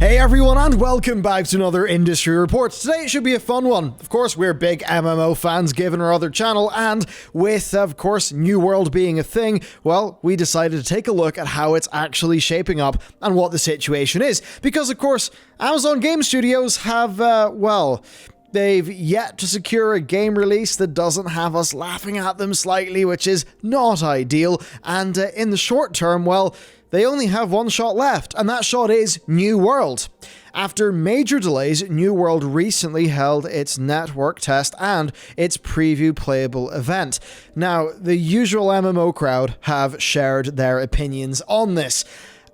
Hey everyone, and welcome back to another Industry Report. Today should be a fun one. Of course, we're big MMO fans given our other channel, and with, of course, New World being a thing, well, we decided to take a look at how it's actually shaping up and what the situation is. Because, of course, Amazon Game Studios have, they've yet to secure a game release that doesn't have us laughing at them slightly, which is not ideal. And in the short term, well, they only have one shot left, and that shot is New World. After major delays, New World recently held its network test and its preview playable event. Now, the usual MMO crowd have shared their opinions on this.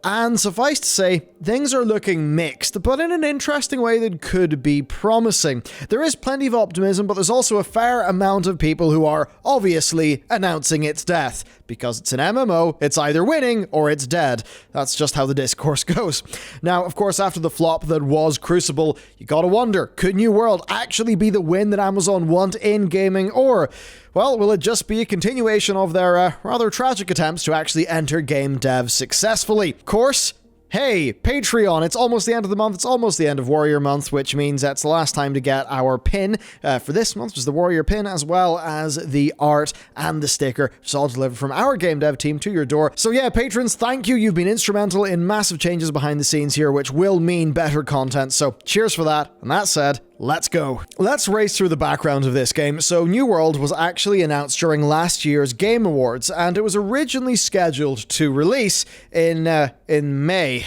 And suffice to say, things are looking mixed, but in an interesting way that could be promising. There is plenty of optimism, but there's also a fair amount of people who are obviously announcing its death. Because it's an MMO, it's either winning or it's dead. That's just how the discourse goes. Now, of course, after the flop that was Crucible, you gotta wonder, could New World actually be the win that Amazon want in gaming, or, well, will it just be a continuation of their rather tragic attempts to actually enter game dev successfully? Of course, hey, Patreon, it's almost the end of the month, it's almost the end of Warrior Month, which means that's the last time to get our pin for this month, which is the Warrior pin, as well as the art and the sticker, which is all delivered from our game dev team to your door. So yeah, patrons, thank you, you've been instrumental in massive changes behind the scenes here, which will mean better content, so cheers for that. And that said, let's go. Let's race through the background of this game. So New World was actually announced during last year's Game Awards, and it was originally scheduled to release in May.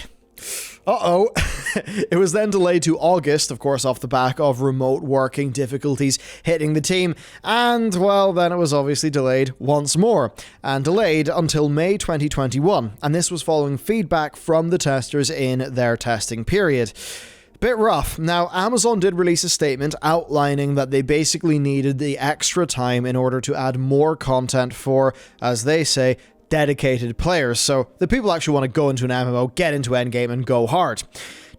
It was then delayed to August, of course, off the back of remote working difficulties hitting the team, and, well, then it was obviously delayed once more, and delayed until May 2021, and this was following feedback from the testers in their testing period. Bit rough. Now, Amazon did release a statement outlining that they basically needed the extra time in order to add more content for, as they say, dedicated players. So the people actually want to go into an MMO, get into endgame, and go hard.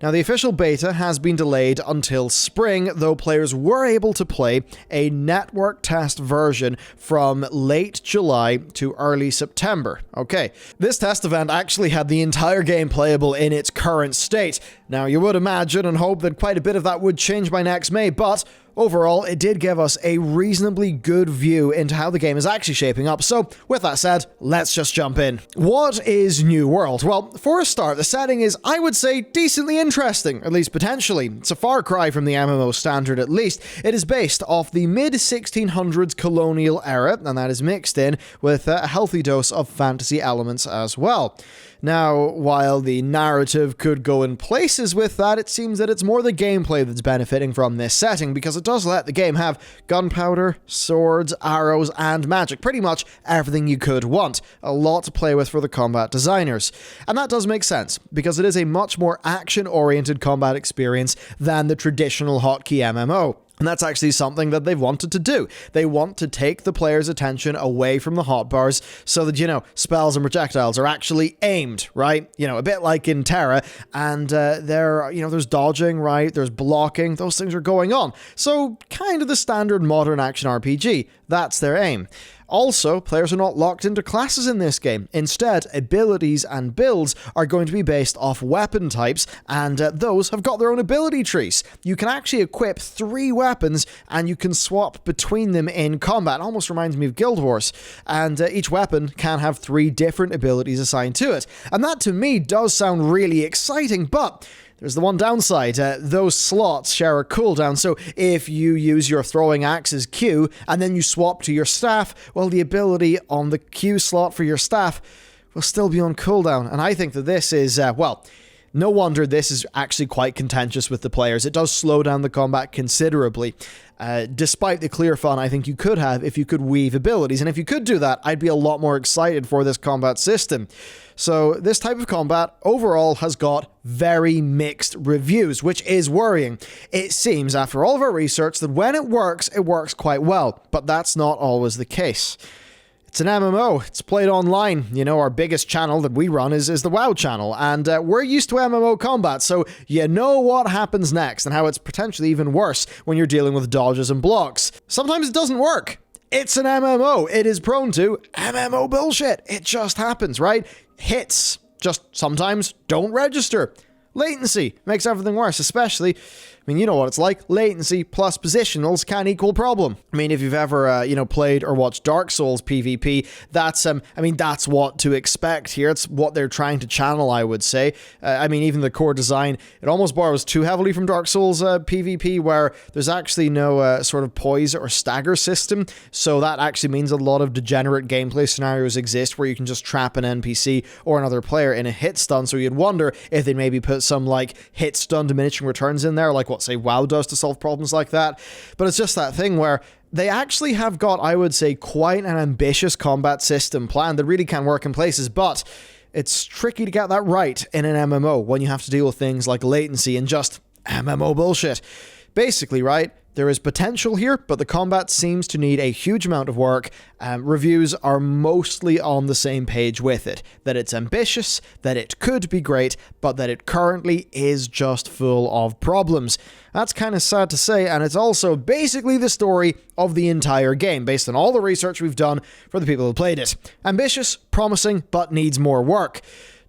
Now, the official beta has been delayed until spring, though players were able to play a network test version from late July to early September. Okay, this test event actually had the entire game playable in its current state. Now, you would imagine and hope that quite a bit of that would change by next May, but overall, it did give us a reasonably good view into how the game is actually shaping up. So, with that said, let's just jump in. What is New World? Well, for a start, the setting is, I would say, decently interesting, at least potentially. It's a far cry from the MMO standard, at least. It is based off the mid-1600s colonial era, and that is mixed in with a healthy dose of fantasy elements as well. Now, while the narrative could go in places with that, it seems that it's more the gameplay that's benefiting from this setting, because it does let the game have gunpowder, swords, arrows, and magic. Pretty much everything you could want. A lot to play with for the combat designers. And that does make sense, because it is a much more action-oriented combat experience than the traditional hotkey MMO. And that's actually something that they've wanted to do. They want to take the player's attention away from the hotbars so that, spells and projectiles are actually aimed, right? A bit like in Terra. And there's dodging, right? There's blocking. Those things are going on. So kind of the standard modern action RPG. That's their aim. Also, players are not locked into classes in this game. Instead, abilities and builds are going to be based off weapon types, and those have got their own ability trees. You can actually equip 3 weapons, and you can swap between them in combat. It almost reminds me of Guild Wars. And each weapon can have 3 different abilities assigned to it. And that, to me, does sound really exciting, but there's the one downside. Those slots share a cooldown, so if you use your throwing axe as Q, and then you swap to your staff, well, the ability on the Q slot for your staff will still be on cooldown. And I think that this is, no wonder this is actually quite contentious with the players. It does slow down the combat considerably. Despite the clear fun I think you could have if you could weave abilities. And if you could do that, I'd be a lot more excited for this combat system. So this type of combat overall has got very mixed reviews, which is worrying. It seems, after all of our research, that when it works quite well. But that's not always the case. It's an MMO. It's played online. Our biggest channel that we run is the WoW channel, and we're used to MMO combat, so you know what happens next and how it's potentially even worse when you're dealing with dodges and blocks. Sometimes it doesn't work. It's an MMO. It is prone to MMO bullshit. It just happens, right? Hits just sometimes don't register. latency makes everything worse, especially, I mean, you know what it's like. Latency plus positionals can equal problem. I mean, if you've ever, played or watched Dark Souls PvP, that's what to expect here. It's what they're trying to channel, I would say. Even the core design, it almost borrows too heavily from Dark Souls PvP, where there's actually no sort of poise or stagger system. So that actually means a lot of degenerate gameplay scenarios exist where you can just trap an NPC or another player in a hit stun. So you'd wonder if they'd maybe put some like hit stun diminishing returns in there, like what, say, WoW does to solve problems like that. But it's just that thing where they actually have got, I would say, quite an ambitious combat system planned that really can work in places, but it's tricky to get that right in an MMO when you have to deal with things like latency and just MMO bullshit. Basically, right, there is potential here, but the combat seems to need a huge amount of work. Reviews are mostly on the same page with it, that it's ambitious, that it could be great, but that it currently is just full of problems. That's kind of sad to say, and it's also basically the story of the entire game, based on all the research we've done for the people who played it. Ambitious, promising, but needs more work.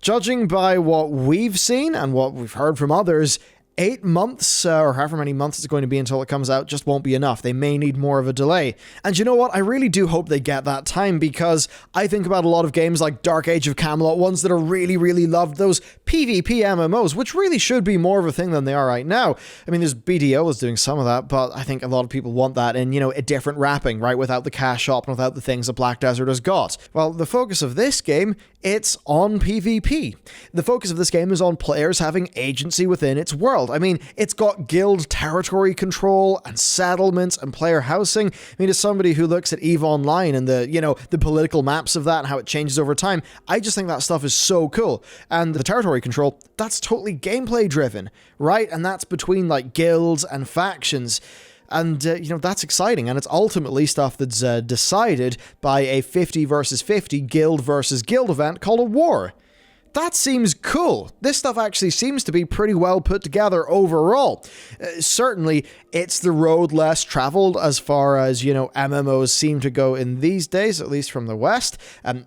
Judging by what we've seen and what we've heard from others, 8 months, or however many months it's going to be until it comes out, just won't be enough. They may need more of a delay. And you know what? I really do hope they get that time, because I think about a lot of games like Dark Age of Camelot, ones that are really, really loved, those PvP MMOs, which really should be more of a thing than they are right now. I mean, there's BDO is doing some of that, but I think a lot of people want that in, a different wrapping, right? Without the cash shop and without the things that Black Desert has got. Well, the focus of this game, it's on PvP. The focus of this game is on players having agency within its world. I mean, it's got guild territory control and settlements and player housing. I mean, as somebody who looks at EVE Online and the political maps of that and how it changes over time, I just think that stuff is so cool. And the territory control, that's totally gameplay driven, right? And that's between like guilds and factions. And, that's exciting, and it's ultimately stuff that's decided by a 50 versus 50 guild versus guild event called a war. That seems cool. This stuff actually seems to be pretty well put together overall. Certainly, it's the road less traveled as far as, MMOs seem to go in these days, at least from the West.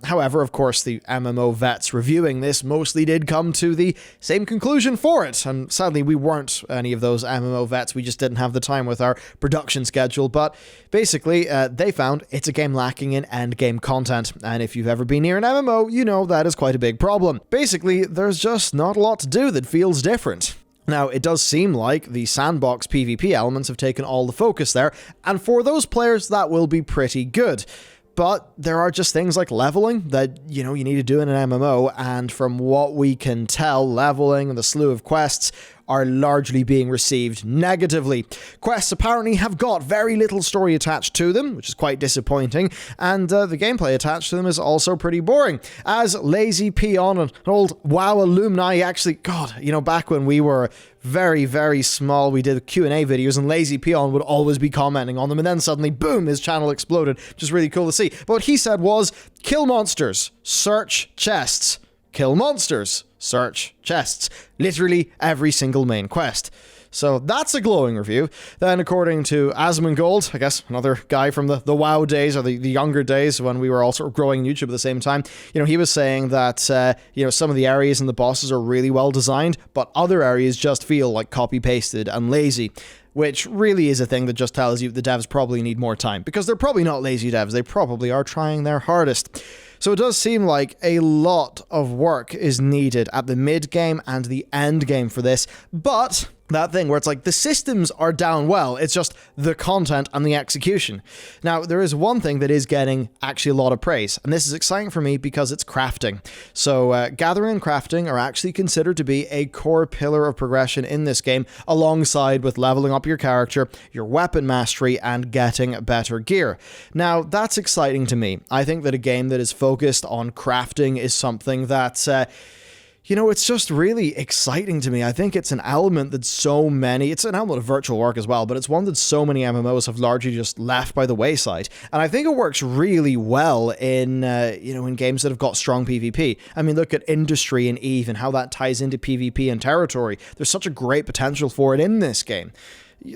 However, of course, the MMO vets reviewing this mostly did come to the same conclusion for it. And sadly, we weren't any of those MMO vets. We just didn't have the time with our production schedule. But basically, they found it's a game lacking in endgame content. And if you've ever been near an MMO, you know that is quite a big problem. Basically, there's just not a lot to do that feels different. Now, it does seem like the sandbox PvP elements have taken all the focus there, and for those players, that will be pretty good. But there are just things like leveling that, you need to do in an MMO, and from what we can tell, leveling and the slew of quests are largely being received negatively. Quests apparently have got very little story attached to them, which is quite disappointing, and the gameplay attached to them is also pretty boring. As Lazy Peon, an old WoW alumni, actually, back when we were very, very small, we did Q&A videos, and Lazy Peon would always be commenting on them, and then suddenly, boom, his channel exploded, which is really cool to see. But what he said was, kill monsters, search chests. Kill monsters, search chests. Literally every single main quest. So that's a glowing review. Then according to Asmongold, I guess another guy from the WoW days, or the younger days when we were all sort of growing YouTube at the same time, he was saying that, some of the areas and the bosses are really well designed, but other areas just feel like copy-pasted and lazy. Which really is a thing that just tells you the devs probably need more time. Because they're probably not lazy devs, they probably are trying their hardest. So it does seem like a lot of work is needed at the mid-game and the end-game for this, but that thing where it's like the systems are down well, it's just the content and the execution. Now, there is one thing that is getting actually a lot of praise, and this is exciting for me because it's crafting. So gathering and crafting are actually considered to be a core pillar of progression in this game, alongside with leveling up your character, your weapon mastery, and getting better gear. Now, that's exciting to me. I think that a game that is focused on crafting is something that it's just really exciting to me. I think it's an element that it's an element of virtual work as well, but it's one that so many MMOs have largely just left by the wayside. And I think it works really well in, in games that have got strong PvP. I mean, look at Industry and EVE and how that ties into PvP and territory. There's such a great potential for it in this game.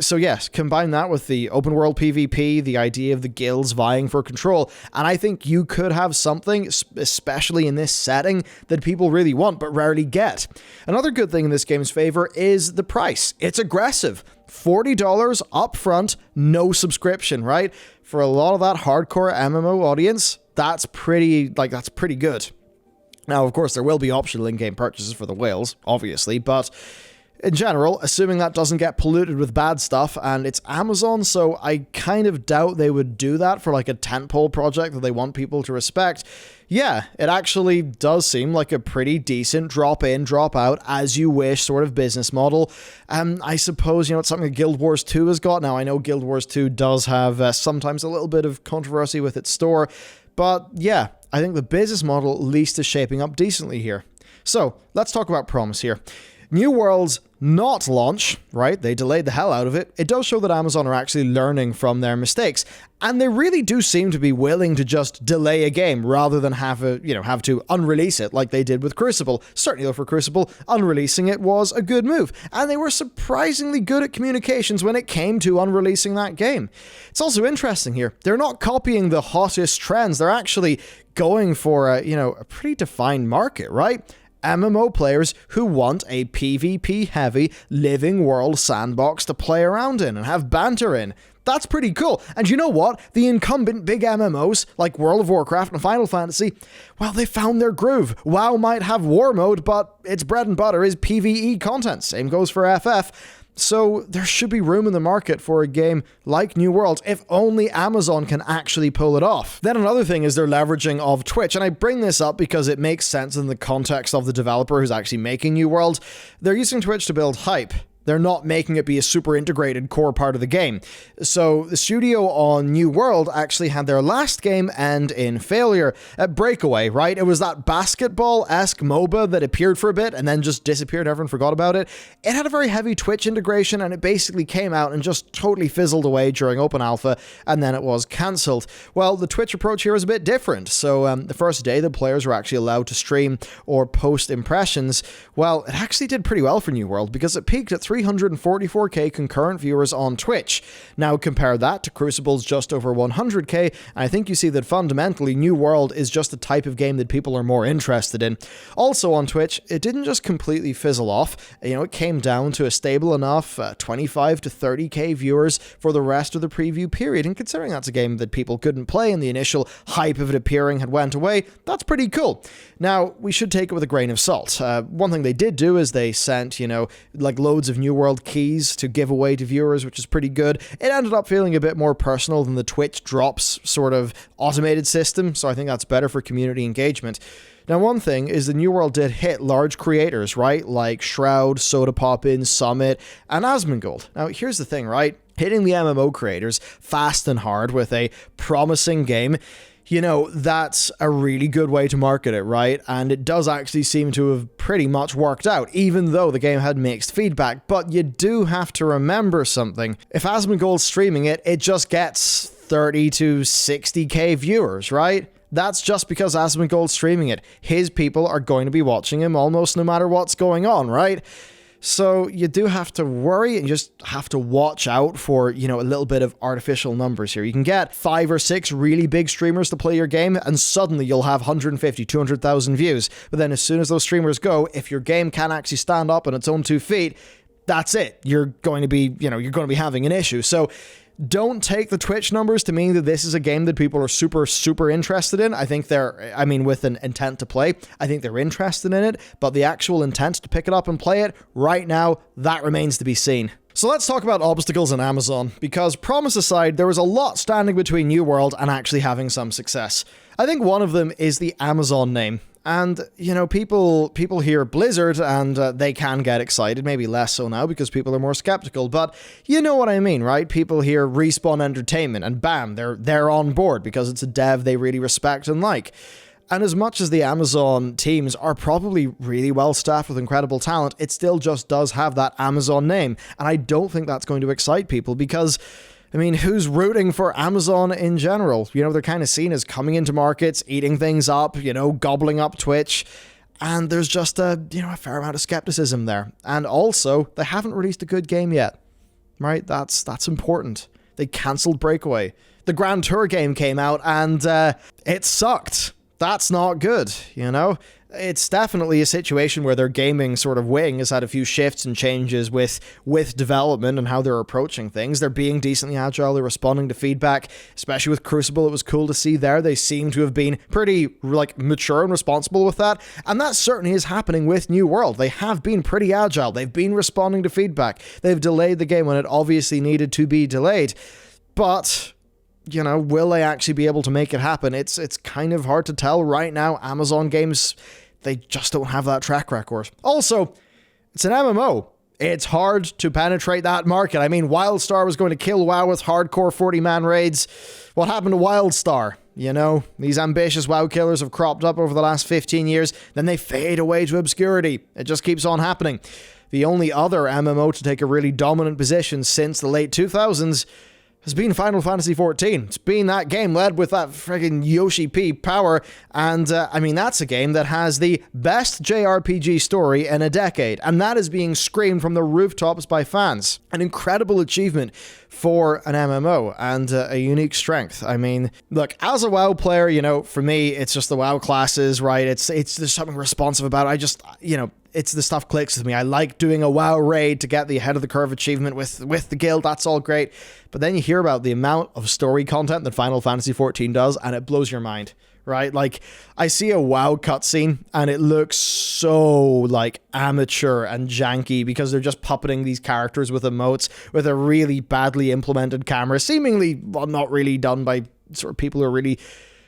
So yes, combine that with the open world PvP, the idea of the guilds vying for control, and I think you could have something, especially in this setting, that people really want but rarely get. Another good thing in this game's favor is the price. It's aggressive. $40 up front, no subscription, right? For a lot of that hardcore MMO audience, that's pretty good. Now, of course, there will be optional in-game purchases for the whales, obviously, but in general, assuming that doesn't get polluted with bad stuff, and it's Amazon, so I kind of doubt they would do that for like a tentpole project that they want people to respect. Yeah, it actually does seem like a pretty decent drop in, drop out, as you wish sort of business model. I suppose, it's something that Guild Wars 2 has got. Now, I know Guild Wars 2 does have sometimes a little bit of controversy with its store, but yeah, I think the business model at least is shaping up decently here. So, let's talk about promise here. New World's not launch, right? They delayed the hell out of it. It does show that Amazon are actually learning from their mistakes, and they really do seem to be willing to just delay a game rather than have to unrelease it like they did with Crucible. Certainly, though, for Crucible, unreleasing it was a good move, and they were surprisingly good at communications when it came to unreleasing that game. It's also interesting here. They're not copying the hottest trends. They're actually going for a pretty defined market, right? MMO players who want a PvP-heavy, living world sandbox to play around in and have banter in. That's pretty cool. And you know what? The incumbent big MMOs, like World of Warcraft and Final Fantasy, well, they found their groove. WoW might have war mode, but its bread and butter is PvE content. Same goes for FF. So there should be room in the market for a game like New World, if only Amazon can actually pull it off. Then another thing is their leveraging of Twitch, and I bring this up because it makes sense in the context of the developer who's actually making New World. They're using Twitch to build hype. They're not making it be a super integrated core part of the game. So the studio on New World actually had their last game end in failure. Breakaway, right? It was that basketball-esque MOBA that appeared for a bit and then just disappeared. Everyone forgot about it. It had a very heavy Twitch integration, and it basically came out and just totally fizzled away during open alpha, and then it was cancelled. Well, the Twitch approach here is a bit different. So the first day the players were actually allowed to stream or post impressions. Well, it actually did pretty well for New World because it peaked at 344k concurrent viewers on Twitch. Now compare that to Crucible's just over 100k, and I think you see that fundamentally New World is just the type of game that people are more interested in. Also on Twitch, it didn't just completely fizzle off. It came down to a stable enough 25 to 30k viewers for the rest of the preview period, and considering that's a game that people couldn't play and the initial hype of it appearing had went away, that's pretty cool. Now, we should take it with a grain of salt. One thing they did do is they sent, like loads of New World keys to give away to viewers, which is pretty good. It ended up feeling a bit more personal than the Twitch drops sort of automated system, so I think that's better for community engagement. Now, one thing is the New World did hit large creators, right? Like Shroud, Soda Poppin, Summit, and Asmongold. Now, here's the thing, right? Hitting the MMO creators fast and hard with a promising game, that's a really good way to market it, right? And it does actually seem to have pretty much worked out, even though the game had mixed feedback. But you do have to remember something. If Asmongold's streaming it, it just gets 30 to 60k viewers, right? That's just because Asmongold's streaming it. His people are going to be watching him almost no matter what's going on, right? So you do have to worry, and you just have to watch out for, a little bit of artificial numbers here. You can get 5 or 6 really big streamers to play your game, and suddenly you'll have 150, 200,000 views. But then as soon as those streamers go, if your game can't actually stand up on its own 2 feet, that's it. You're going to be, having an issue. So don't take the Twitch numbers to mean that this is a game that people are super, super interested in. I think with an intent to play, I think they're interested in it, but the actual intent to pick it up and play it, right now, that remains to be seen. So let's talk about obstacles in Amazon, because promise aside, there was a lot standing between New World and actually having some success. I think one of them is the Amazon name. And, people hear Blizzard and they can get excited, maybe less so now because people are more skeptical, but you know what I mean, right? People hear Respawn Entertainment and bam, they're on board because it's a dev they really respect and like. And as much as the Amazon teams are probably really well staffed with incredible talent, it still just does have that Amazon name. And I don't think that's going to excite people because, who's rooting for Amazon in general? They're kind of seen as coming into markets, eating things up, gobbling up Twitch. And there's just a fair amount of skepticism there. And also, they haven't released a good game yet. right? That's important. They cancelled Breakaway. The Grand Tour game came out and it sucked. That's not good, you know? It's definitely a situation where their gaming sort of wing has had a few shifts and changes with development and how they're approaching things. They're being decently agile, they're responding to feedback, especially with Crucible. It was cool to see there. They seem to have been pretty, like, mature and responsible with that, and that certainly is happening with New World. They have been pretty agile. They've been responding to feedback. They've delayed the game when it obviously needed to be delayed, but... you know, will they actually be able to make it happen? It's kind of hard to tell right now. Amazon games, they just don't have that track record. Also, it's an MMO. It's hard to penetrate that market. I mean, WildStar was going to kill WoW with hardcore 40-man raids. What happened to WildStar? You know, these ambitious WoW killers have cropped up over the last 15 years, then they fade away to obscurity. It just keeps on happening. The only other MMO to take a really dominant position since the late 2000s has been Final Fantasy XIV. It's been that game led with that friggin' Yoshi P power, and I mean, that's a game that has the best JRPG story in a decade, and that is being screamed from the rooftops by fans. An incredible achievement for an MMO, and a unique strength. I mean, look, as a WoW player, you know, for me, it's just the WoW classes, right? There's something responsive about it. I just, you know, it's the stuff clicks with me. I like doing a WoW raid to get the ahead of the curve achievement with the guild. That's all great. But then you hear about the amount of story content that Final Fantasy XIV does, and it blows your mind, right? Like, I see a WoW cutscene, and it looks so, like, amateur and janky because they're just puppeting these characters with emotes with a really badly implemented camera, seemingly, well, not really done by sort of people who are really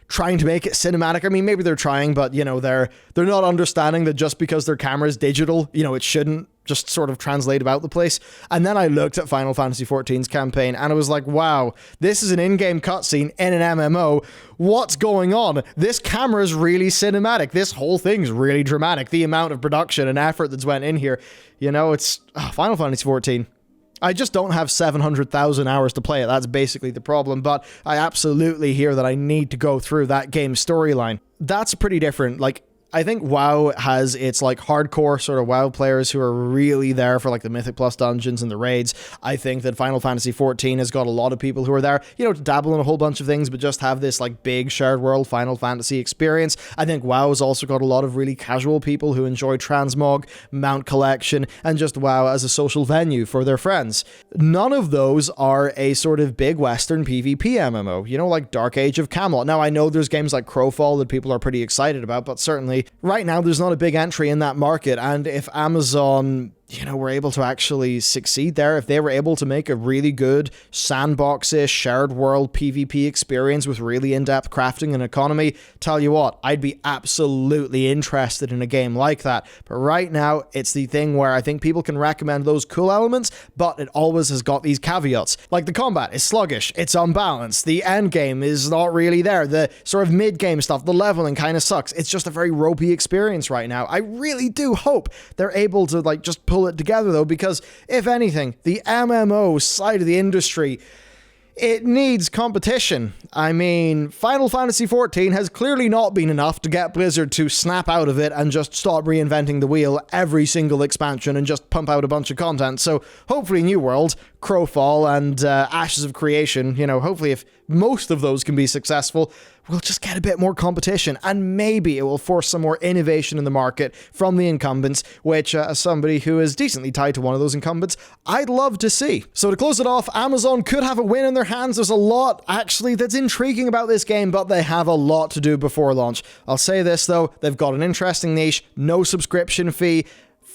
trying to make it cinematic. I mean, maybe they're trying, but, you know, they're not understanding that just because their camera's digital, you know, it shouldn't just sort of translate about the place. And then I looked at Final Fantasy XIV's campaign, and I was like, wow, this is an in-game cutscene in an MMO. What's going on? This camera's really cinematic. This whole thing's really dramatic. The amount of production and effort that's went in here, you know, it's Final Fantasy XIV. I just don't have 700,000 hours to play it. That's basically the problem, but I absolutely hear that I need to go through that game's storyline. That's pretty different. Like, I think WoW has its, like, hardcore sort of WoW players who are really there for, like, the Mythic Plus dungeons and the raids. I think that Final Fantasy XIV has got a lot of people who are there, you know, to dabble in a whole bunch of things, but just have this, like, big shared world Final Fantasy experience. I think WoW has also got a lot of really casual people who enjoy transmog, mount collection, and just WoW as a social venue for their friends. None of those are a sort of big Western PvP MMO, you know, like Dark Age of Camelot. Now, I know there's games like Crowfall that people are pretty excited about, but certainly right now there's not a big entry in that market, and if Amazon, you know, were able to actually succeed there, if they were able to make a really good sandbox-ish shared world PvP experience with really in-depth crafting and economy, tell you what, I'd be absolutely interested in a game like that. But right now, it's the thing where I think people can recommend those cool elements, but it always has got these caveats. Like, the combat is sluggish, it's unbalanced, the end game is not really there, the sort of mid-game stuff, the leveling kind of sucks. It's just a very ropey experience right now. I really do hope they're able to, like, just pull it together, though, because if anything, the MMO side of the industry, it needs competition. I mean, Final Fantasy XIV has clearly not been enough to get Blizzard to snap out of it and just stop reinventing the wheel every single expansion and just pump out a bunch of content. So hopefully New World, Crowfall, and Ashes of Creation, you know, hopefully if most of those can be successful, we'll just get a bit more competition, and maybe it will force some more innovation in the market from the incumbents, which, as somebody who is decently tied to one of those incumbents, I'd love to see. So to close it off, Amazon could have a win in their hands. There's a lot, actually, that's intriguing about this game, but they have a lot to do before launch. I'll say this, though, they've got an interesting niche, no subscription fee,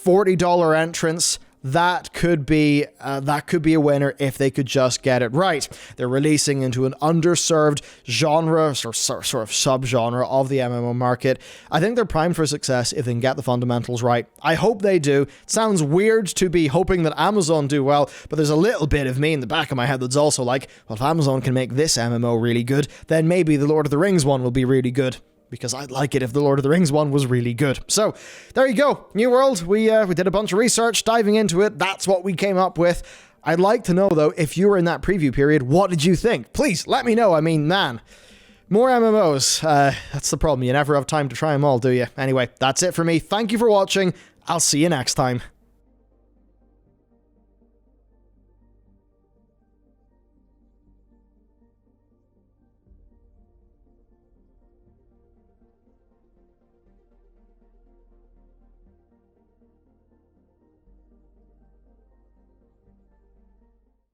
$40 entrance. That could be a winner if they could just get it right. They're releasing into an underserved genre, or sort of subgenre of the MMO market. I think they're primed for success if they can get the fundamentals right. I hope they do. It sounds weird to be hoping that Amazon do well, but there's a little bit of me in the back of my head that's also like, well, if Amazon can make this MMO really good, then maybe the Lord of the Rings one will be really good. Because I'd like it if the Lord of the Rings one was really good. So, there you go. New World, we did a bunch of research, diving into it. That's what we came up with. I'd like to know, though, if you were in that preview period, what did you think? Please, let me know. I mean, man, more MMOs. That's the problem. You never have time to try them all, do you? Anyway, that's it for me. Thank you for watching. I'll see you next time.